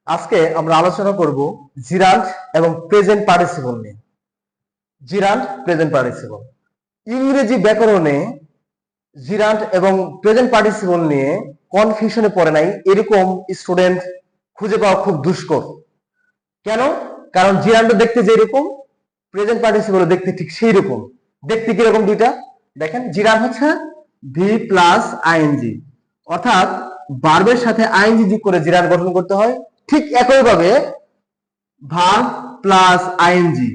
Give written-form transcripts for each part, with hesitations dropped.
আজকে আমরা আলোচনা করব জিরান্ট এবং প্রেজেন্ট পার্টিসিপল নিয়ে। Gerund, present participle. ইংরেজি ব্যাকরণে জিরান্ট এবং প্রেজেন্ট পার্টিসিপল নিয়ে কনফিউশনে পড়ে নাই এরকম স্টুডেন্ট খুঁজে পাওয়া খুব দুষ্কর। কেন? কারণ জিরান্ট দেখতে যেরকম, প্রেজেন্ট পার্টিসিপল দেখতে ঠিক সেই রকম। দেখতে কিরকম দুইটা দেখেন। জিরান্ট হচ্ছে ভি প্লাস আইএনজি, অর্থাৎ ভার্বের সাথে আইএনজি যোগ করে জিরান্ট গঠন করতে হয়। ঠিক একইভাবে ভার্ব প্লাস আইএনজি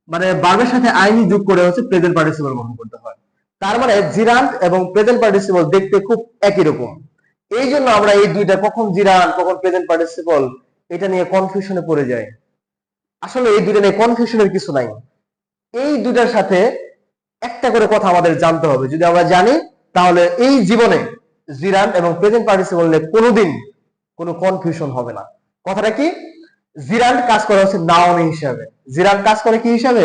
মানে ভার্বের সাথে আইএনজি যোগ করে হচ্ছে প্রেজেন্ট পার্টিসিপল গঠন করতে হয়। তার মানে জিরান্ট এবং প্রেজেন্ট পার্টিসিপল দেখতে খুব একই রকম। এই জন্য আমরা এই দুইটা কখন জিরান্ট কখন প্রেজেন্ট পার্টিসিপল এটা নিয়ে কনফিউশনে পড়ে যাই। আসলে এই দুইটা নিয়ে কনফিউশনের কিছু নাই। এই দুইটার সাথে একটা করে কথা আমাদের জানতে হবে। যদি আমরা জানি তাহলে এই জীবনে জিরান্ট এবং প্রেজেন্ট পার্টিসিপল নিয়ে কোনোদিন কোনো কনফিউশন হবে না। কথাটা কি? জিরান্ট কাজ করে হচ্ছে নাউন হিসাবে। জিরান্ট কাজ করে কি হিসাবে?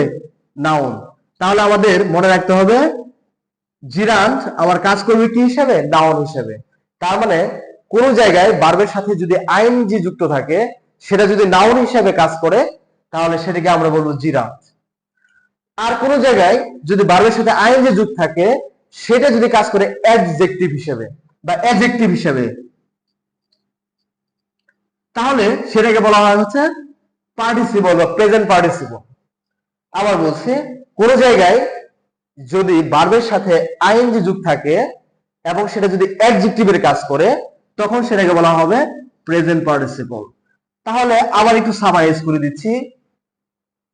নাউন। তাহলে আমাদের মনে রাখতে হবে জিরান্ট আমার কাজ করবে কি হিসাবে? নাউন হিসাবে। তার মানে কোন জায়গায় ভার্বের সাথে যদি আইএনজি যুক্ত থাকে, সেটা যদি নাউন হিসাবে কাজ করে তাহলে সেটাকে আমরা বলবো জিরান্ট। আর কোন জায়গায় যদি ভার্বের সাথে আইএনজি যুক্ত থাকে, সেটা যদি কাজ করে অ্যাডজেক্টিভ হিসেবে বা অ্যাডজেক্টিভ হিসেবে, তাহলে সেটাকে বলা হয় হচ্ছে পার্টিসিপল বা প্রেজেন্ট পার্টিসিপল। আবার বলছি, কোন জায়গায় যদি ভার্বের সাথে আইএনজি যুক্ত থাকে এবং সেটা যদি অ্যাডজেক্টিভের কাজ করে, তখন সেটাকে বলা হবে প্রেজেন্ট পার্টিসিপল। তাহলে আবার একটু সামারাইজ করে দিচ্ছি।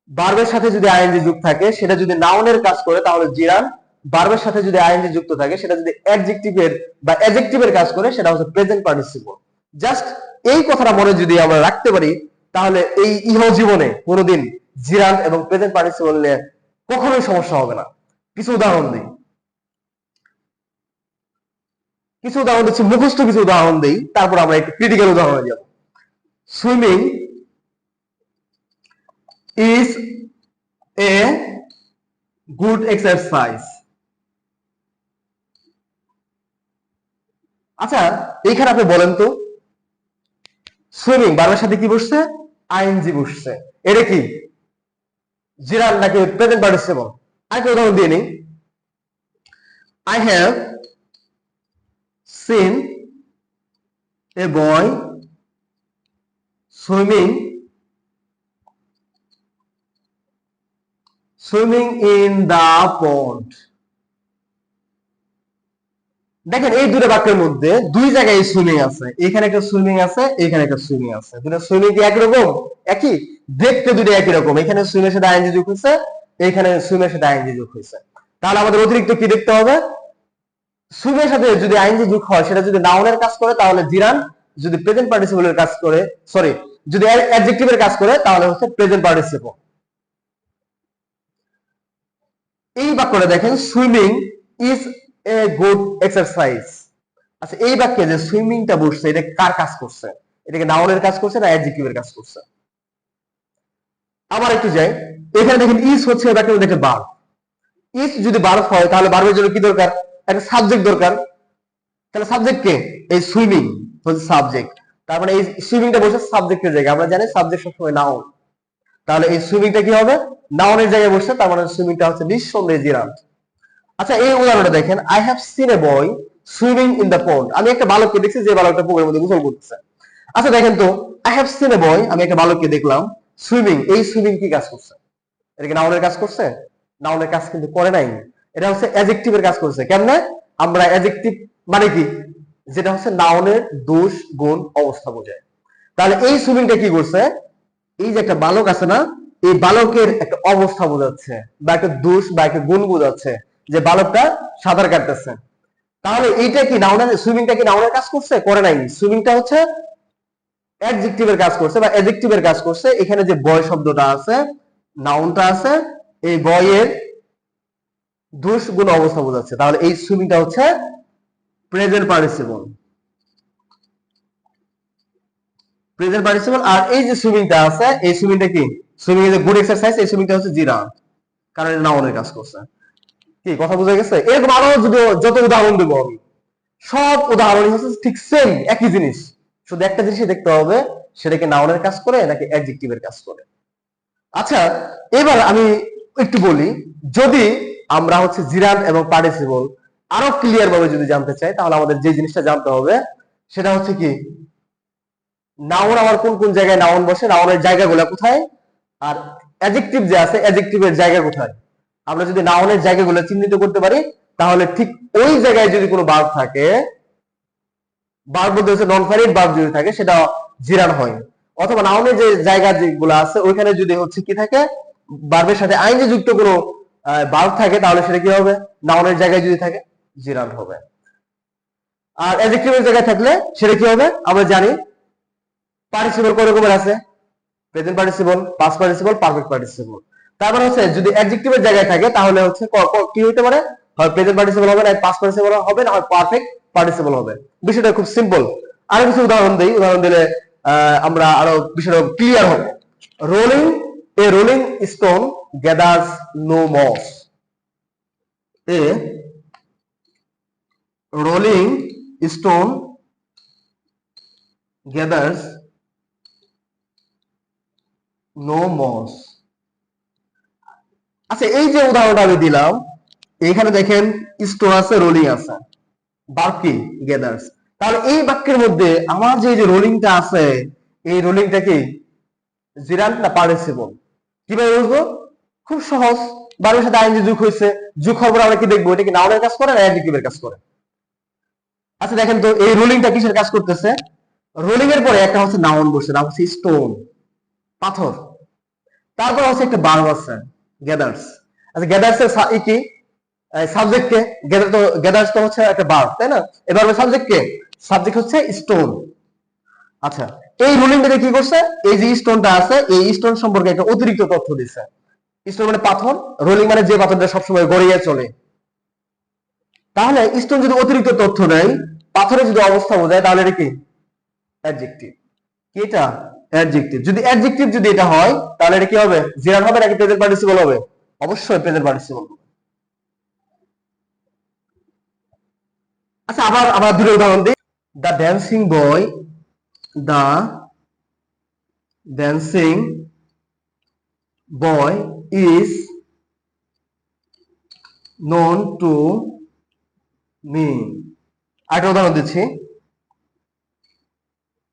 ভার্বের সাথে যদি আইএনজি যুক্ত থাকে, সেটা যদি নাউনের কাজ করে তাহলে জিরান। ভার্বের সাথে যদি আইএনজি যুক্ত থাকে, সেটা যদি অ্যাডজেক্টিভের বা অ্যাডজেক্টিভের কাজ করে, সেটা হচ্ছে প্রেজেন্ট পার্টিসিপল। জাস্ট এই কথাটা মনে যদি আমরা রাখতে পারি, তাহলে এই ইহ জীবনে কোনোদিন জিরান এবং প্রেজেন্ট পার্টিসিপল নিয়ে কখনোই সমস্যা হবে না। কিছু উদাহরণ দিই, মুখস্থ কিছু উদাহরণ দিই, তারপর আমরা একটু ক্রিটিক্যাল উদাহরণে যাব। Swimming is a good exercise. আচ্ছা, এইখানে আপনি বলেন তো, সুইমিং ভার্বের সাথে কি বসছে? আইএনজি বসছে। এটা কি জিরান নাকি প্রেজেন্ট পার্টিসিপল? আরেকটা উদাহরণ দিয়ে নিই। I have seen a boy swimming in the pond. দেখেন এই দুটো বাক্যের মধ্যে দুই জায়গায় সুইমিং আছে। এখানে একটা সুইমিং আছে, এখানে একটা সুইমিং আছে। দুটো সুইমিং কি একই রকম? একই। দেখতে দুটো একই রকম। এখানে সুইমের সাথে আইএনজি যোগ হয়েছে, এখানে সুইমের সাথে আইএনজি যোগ হয়েছে। তাহলে আমাদের অতিরিক্ত কি দেখতে হবে? সুইমের সাথে যদি আইএনজি যোগ হয়, সেটা যদি নাউনের কাজ করে তাহলে জিরান, যদি প্রেজেন্ট পার্টিসিপলের কাজ করে, সরি, যদি অ্যাডজেক্টিভের কাজ করে তাহলে হচ্ছে প্রেজেন্ট পার্টিসিপল। এই বাক্যটা দেখেন, swimming is a good exercise. আচ্ছা, এই বাক্যে যে সুইমিংটা বসছে, এটা কার কাজ করছে? এটাকে নাউনের কাজ করছে না অ্যাডজেক্টিভের কাজ করছে? আবার একটু যাই, এখানে দেখেন ইজ হচ্ছে বাক্যে দেখেন ভার্ব। ইজ যদি ভার্ব হয় তাহলে ভার্বের জন্য কি দরকার? একটা সাবজেক্ট দরকার। তাহলে সাবজেক্ট কে? এই সুইমিং হচ্ছে সাবজেক্ট। তার মানে এই সুইমিংটা বসে সাবজেক্টের জায়গায়। আমরা জানি সাবজেক্ট সবসময় নাউন। তাহলে এই সুইমিংটা কি হবে? নাউনের জায়গায় বসছে। তার মানে সুইমিংটা হচ্ছে নিঃসন্দেহে জিরান্ট। আচ্ছা, এই উদাহরণটা দেখেন, I have seen a boy swimming in the pond. আমি একটা বালককে দেখছি যে বালকটা পুকুরের মধ্যে গোসল করতেছে। আচ্ছা দেখেন তো, আই হ্যাভ সিন এ বয়, আমি একটা বালককে দেখলাম সুইমিং। এই সুইমিং কি কাজ করছে? এটা কি নাউনের কাজ করছে? নাউনের কাজ কিন্তু করে নাই। এটা হচ্ছে অ্যাডজেক্টিভের কাজ করছে। কেমনে? আমরা অ্যাডজেক্টিভ মানে কি, যেটা হচ্ছে নাউনের দোষ গুণ অবস্থা বোঝায়। তাহলে এই সুইমিংটা কি করছে? এই যে একটা বালক আছে না, এই বালকের একটা অবস্থা বোঝাচ্ছে বা একটা দোষ বা একটা গুণ বোঝাচ্ছে, যে বালকটা সাঁতার কাটতেছে। তাহলে এইটা কি নাউনের, সুইমিংটা কি নাউনের কাজ করছে? করে নাই। সুইমিংটা হচ্ছে অ্যাডজেক্টিভের কাজ করছে বা অ্যাডজেক্টিভের কাজ করছে। এখানে যে বয় শব্দটা আছে, নাউনটা আছে, এই বয়ের দোষ গুণ অবস্থা বোঝাচ্ছে। তাহলে এই সুইমিংটা হচ্ছে প্রেজেন্ট পার্টিসিপল। Present participle. আর এই যে সুইমিংটা আছে, এই সুইমিংটা কি? Swimming is a good exercise. এই সুইমিংটা হচ্ছে জিরান্ট, কারণ এটা নাউনের কাজ করছে। কি কথা বোঝা গেছে? এরকম আরো যদি যত উদাহরণ দেবো আমি, সব উদাহরণই হচ্ছে ঠিক সেম একই জিনিস। শুধু একটা জিনিসই দেখতে হবে, সেটা কি নাউনের কাজ করে নাকি অ্যাডজেক্টিভের কাজ করে? আচ্ছা, এবার আমি একটু বলি, যদি আমরা হচ্ছে জিরান্ট এবং পার্টিসিপল আরো ক্লিয়ার ভাবে যদি জানতে চাই, তাহলে আমাদের যে জিনিসটা জানতে হবে সেটা হচ্ছে কি, নাউন আমার কোন কোন জায়গায় নাউন বসে, নাউনের জায়গাগুলো কোথায়, আর অ্যাডজেক্টিভ যে আছে অ্যাডজেক্টিভের জায়গা কোথায়। আমরা যদি নাউনের জায়গাগুলো চিহ্নিত করতে পারি, তাহলে ঠিক ওই জায়গায় যদি কোনো ভার্ব থাকে, ভার্ব বলতে হচ্ছে নন ফাইনাইট ভার্ব যদি থাকে, সেটা জিরান হয়। অথবা নাউনের যে জায়গা যেগুলো আছে ওইখানে যদি হচ্ছে কি থাকে, ভার্বের সাথে আইনজি যুক্ত কোনো ভার্ব থাকে, তাহলে সেটা কি হবে, নাউনের জায়গায় যদি থাকে জিরান হবে। আর অ্যাডজেক্টিভের জায়গায় থাকলে সেটা কি হবে, আমরা জানি পার্টিসিপল কয় রকমের আছে, present participle, past participle, perfect participle. তারপর হচ্ছে যদি অ্যাডজেক্টিভের জায়গায় থাকে, তাহলে হচ্ছে কি হতে পারে, হয় প্রেজেন্ট পার্টিসিপল হবে, না পাস্ট পার্টিসিপল হবে, না হয় পারফেক্ট পার্টিসিপল হবে। বিষয়টা খুব সিম্পল। আরো কিছু উদাহরণ দেই, উদাহরণ দিলে আমরা আরো বিষয়টা ক্লিয়ার হবে। Rolling, a rolling stone gathers no moss. A rolling stone gathers no moss. আচ্ছা, এই যে উদাহরণটা আমি দিলাম, এখানে দেখেন স্টোন আছে, রোলিং আছে, ভার্ব কি গ্যাদার্স। তাহলে এই বাক্যের মধ্যে আমার যে রোলিংটা আছে, এই রোলিংটা কি জিরান্ট না পার্টিসিপল? কিভাবে বুঝবো? খুব সহজ, ভার্বের সাথে আইএনজি যোগ হয়েছে, যোগ হওয়ার পর আমরা কি দেখবো, এটা কি নাউনের কাজ করে না অ্যাডজেক্টিভের কাজ করে? আচ্ছা দেখেন তো, এই রোলিংটা কিসের কাজ করতেছে? রোলিং এর পরে একটা হচ্ছে নাউন বসছে, নাম হচ্ছে স্টোন, পাথর। তারপর হচ্ছে একটা ভার্ব আছে গ্যাদার্স। আচ্ছা, গ্যাদার্স এর কি সাবজেক্ট কে? গ্যাদার্স তো হচ্ছে একটা ভার্ব, তাই না? এবার সাবজেক্ট কে? সাবজেক্ট হচ্ছে স্টোন। আচ্ছা, এই রুলিংটাতে কি করছে, এই যে স্টোনটা আছে, এই স্টোন সম্পর্কে একটা অতিরিক্ত তথ্য দিচ্ছে। স্টোন মানে পাথর, রোলিং মানে যে পাথরটা সবসময় গড়িয়ে চলে। তাহলে স্টোন যদি অতিরিক্ত তথ্য দেয়, পাথরের যদি অবস্থা বোঝায়, তাহলে এটা কি অ্যাডজেক্টিভ। কি এটা অ্যাডজেক্টিভ। যদি অ্যাডজেক্টিভ যদি এটা হয়, তাহলে এটা কি হবে, জিরান হবে নাকি প্রেজেন্ট পার্টিসিপল হবে? অবশ্যই প্রেজেন্ট পার্টিসিপল হবে। আচ্ছা, আবার আবার দুটো উদাহরণ দিই। The dancing boy, the dancing boy is known to me. আরেকটা উদাহরণ দিচ্ছি।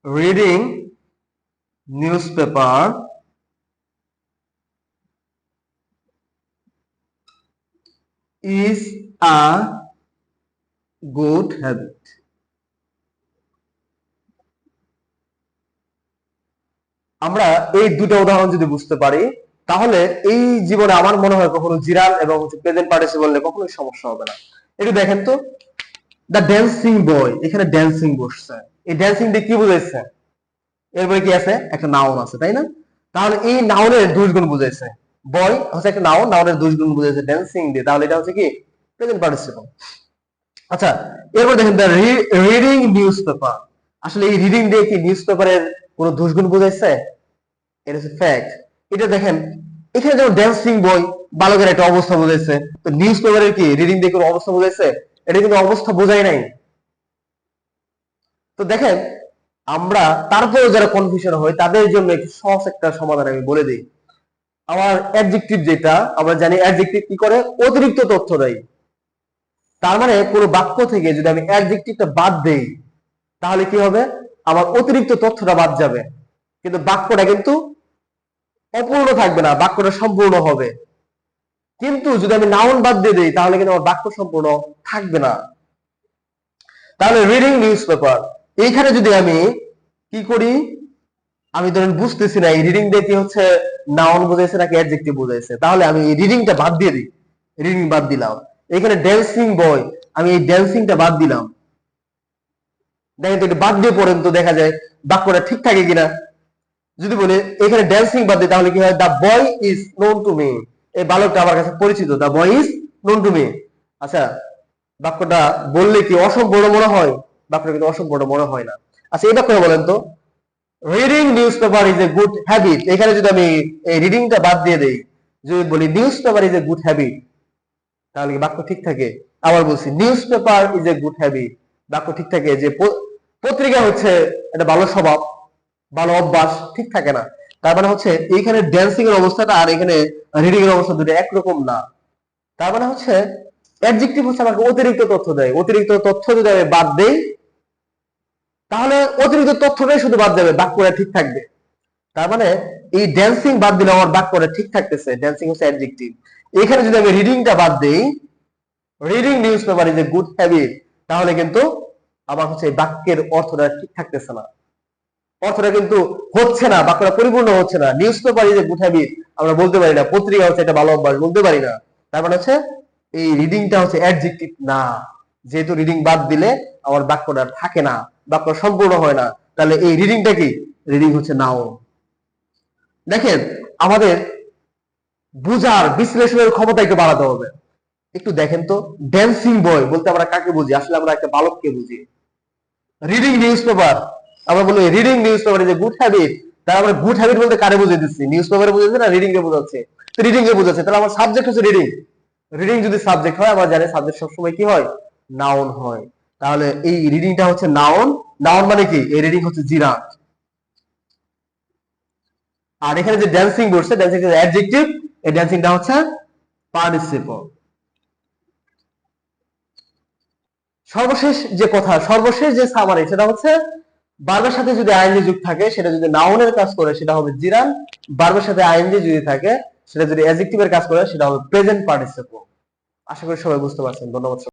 Reading newspaper is a good habit. আমরা এই দুটো উদাহরণ যদি বুঝতে পারি, তাহলে এই জীবনে আমার মনে হয় কখনো জিরান এবং প্রেজেন্ট পার্টিসিপল নিয়ে কখনোই সমস্যা হবে না। একটু দেখেন তো, দ্য ড্যান্সিং বয়, এখানে ড্যান্সিং বসছে, এই ড্যান্সিং দিয়ে কি বুঝাইছে? এরপরে কি আছে, একটা নাউন আছে, তাই না? তাহলে এই নাউনের দুই গুণ বুঝাইছে। বয় হচ্ছে একটা নাউন, নাউনের দুই গুণ বুঝাইছে ড্যান্সিং দিয়ে, তাহলে এটা হচ্ছে কি প্রেজেন্ট পার্টিসিপল। আচ্ছা, এরপর দেখেন দ্য রিডিং নিউজ পেপার। আসলে এই রিডিং দিয়ে কি নিউজ পেপারের কোন দুষ্গুণ বুঝাইছে? এটা হচ্ছে ফ্যাক্ট। এটা দেখেন, এখানে যেমন ড্যান্সিং বয় বালকের একটা অবস্থা বুঝাইছে, তো নিউজ পেপারের কি রিডিং দিয়ে কোনো অবস্থা বুঝাইছে? এটা কিন্তু অবস্থা বোঝাই নাই। তো দেখেন, আমরা তারপরেও যারা কনফিউশন হয় তাদের জন্য একটু সহজ একটা সমাধান আমি বলে দিই। আমার অ্যাডজেক্টিভ যেটা, আমরা জানি অ্যাডজেক্টিভ কি করে, অতিরিক্ত তথ্য দেয়। তার মানে কোনো বাক্য থেকে যদি আমি অ্যাডজেক্টিভটা বাদ দেই, তাহলে কি হবে, আমার অতিরিক্ত তথ্যটা বাদ যাবে, কিন্তু বাক্যটা কিন্তু অপূর্ণ থাকবে না, বাক্যটা সম্পূর্ণ হবে। কিন্তু যদি আমি নাউন বাদ দিয়ে দিই, তাহলে কিন্তু আমার বাক্য সম্পূর্ণ থাকবে না। তাহলে রিডিং নিউজ পেপার, এইখানে যদি আমি কি করি, আমি ধরেন বুঝতেছি না এই রিডিং দিয়ে কি হচ্ছে নাউন বোঝাইছে নাকি অ্যাডজেক্টিভ বোঝাইছে, তাহলে আমি এই রিডিংটা বাদ দিয়ে দিই, রিডিং বাদ দিলাম। এখানে ড্যান্সিং বয়, আমি এই ড্যান্সিংটা বাদ দিলাম। দেখেন তো, এটা বাদ দিয়ে পড়েন তো, দেখা যায় বাক্যটা ঠিক থাকে কিনা। যদি বলে এখানে ড্যান্সিং বাদ দিই, তাহলে কি হয়, the boy is known to me, এই বালকটা আমার কাছে পরিচিত, the boy is known to me. আচ্ছা, বাক্যটা বললে কি অসম্পূর্ণ মনে হয়? বাক্যটা কিন্তু অসম্পূর্ণ মনে হয় না। আচ্ছা, এই বাক্যটা বলেন তো, reading news paper is a good habit. এখানে যদি আমি এই রিডিংটা বাদ দিয়ে দেই, যদি বলি news paper is a good habit, তাহলে কি বাক্য ঠিক থাকে? আবার বলছি news paper is a good habit, বাক্য ঠিক থাকে যে পত্রিকা হচ্ছে একটা ভালো স্বভাব। ভালো অভ্যাস ঠিক থাকে না। তার মানে হচ্ছে এইখানে ড্যান্সিং এর অবস্থাটা আর এখানে রিডিং এর অবস্থা দুটো একরকম না। তার মানে হচ্ছে অ্যাডজেক্টিভ হচ্ছে আমাকে অতিরিক্ত তথ্য দেয়, অতিরিক্ত তথ্য যদি আমি বাদ দেই তাহলে অতিরিক্ত তথ্যটাই শুধু বাদ যাবে, বাক্যটা ঠিক থাকবে। তার মানে এই ড্যান্সিং বাদ দিলে আমার বাক্যটা ঠিক থাকতেছে, ড্যান্সিং হচ্ছে অ্যাডজেক্টিভ। এখানে যদি আমি রিডিংটা বাদ দেই, reading news paper is a good habit, তাহলে কিন্তু আমার হচ্ছে বাক্যের অর্থটা ঠিক থাকতেছে না, অর্থটা কিন্তু হচ্ছে না, বাক্যটা পরিপূর্ণ হচ্ছে না। News paper is a good habit আমরা বলতে পারি না, পত্রিকা হচ্ছে একটা ভালো অভ্যাস বলতে পারি না। তার মানে হচ্ছে এই রিডিংটা হচ্ছে অ্যাডজেক্টিভ না, যেহেতু রিডিং বাদ দিলে আমার বাক্যটা থাকে না, বাক্য সম্পূর্ণ হয় না। তাহলে এই রিডিংটা কি? রিডিং হচ্ছে নাউন। দেখেন, আমাদের বুঝার বিশ্লেষণের ক্ষমতা একটু বাড়াতে হবে। একটু দেখেন তো, ড্যান্সিং বয় বলতে আমরা কাকে বুঝি? আসলে আমরা একটা বালককে বুঝি। রিডিং নিউজ পেপার, আমরা বলি reading news paper is a good habit, তাহলে আমরা গুড হ্যাবিট বলতে কারে বুঝিয়ে দিচ্ছি? নিউজ পেপারে বুঝাচ্ছে না রিডিং কে বোঝাচ্ছে? তো রিডিং কে বোঝাচ্ছে, তাহলে আমার সাবজেক্ট হচ্ছে রিডিং। রিডিং যদি সাবজেক্ট হয়, আমরা জানি সাবজেক্ট সবসময় কি হয়? নাউন হয়। তাহলে এই রিডিংটা হচ্ছে নাউন। নাউন মানে কি? এই রিডিং হচ্ছে জিরাফ। আর এখানে যে ড্যান্সিং বলছে, ড্যান্সিং এর অ্যাডজেক্টিভ, এই ড্যান্সিংটা হচ্ছে পার্টিসিপল। সর্বশেষ যে কথা, সর্বশেষ যে সামারি, সেটা হচ্ছে ভার্বের সাথে যদি আইএনজি যুক্ত থাকে, সেটা যদি নাউনের কাজ করে সেটা হবে জিরান। ভার্বের সাথে আইএনজি যদি থাকে, সেটা যদি অ্যাডজেক্টিভের কাজ করে সেটা হবে প্রেজেন্ট পার্টিসিপল। আশা করি সবাই বুঝতে পারছেন। ধন্যবাদ।